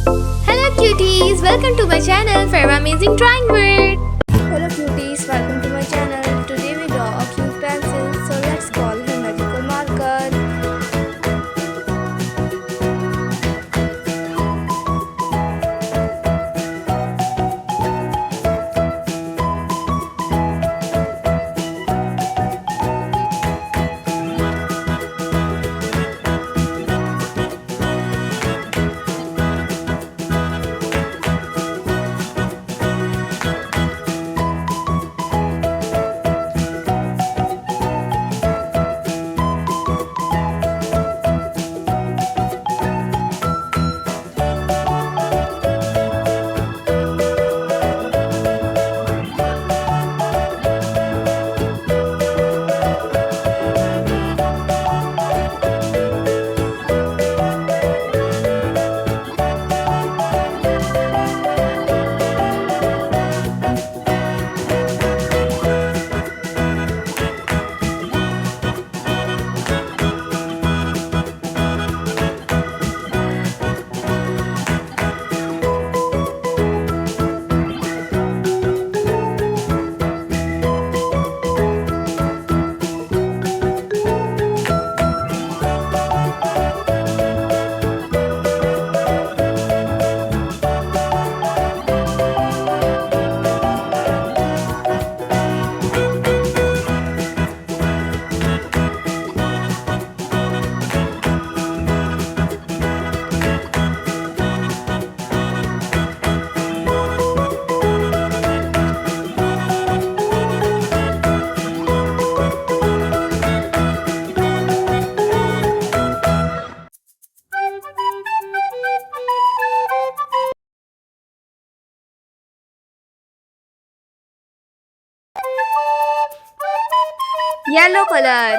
Hello cuties, welcome to my channel Farwa Amazing Drawing World. Hello cuties, welcome to my channel. Today we draw a cute pencil, so let's call him magical marker. Yellow color.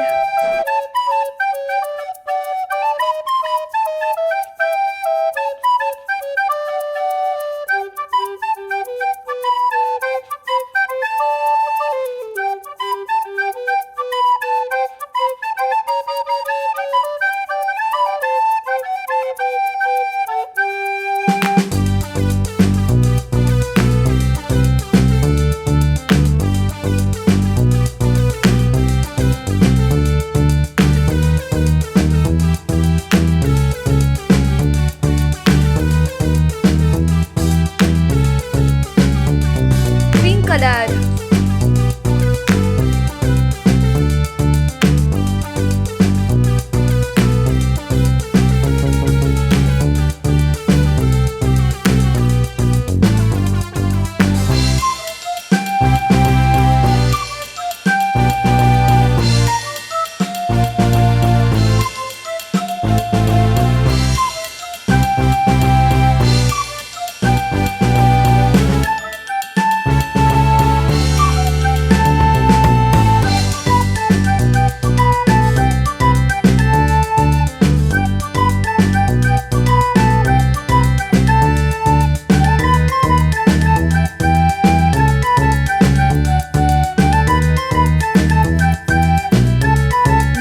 Pink color.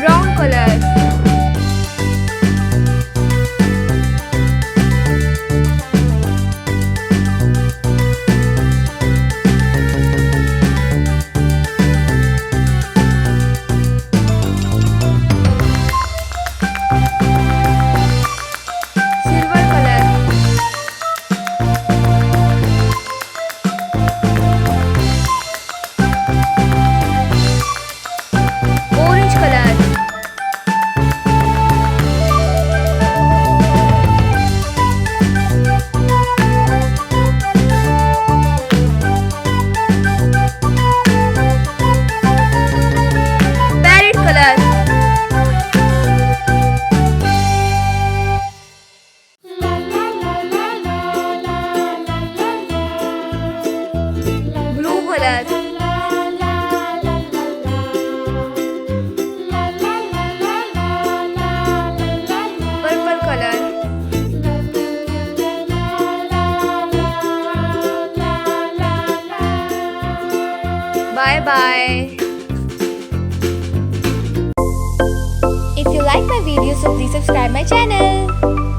Brown color. Silver color. Orange color. Parrot color. Blue color. Purple color. Bye bye. If you like my video, so please subscribe my channel.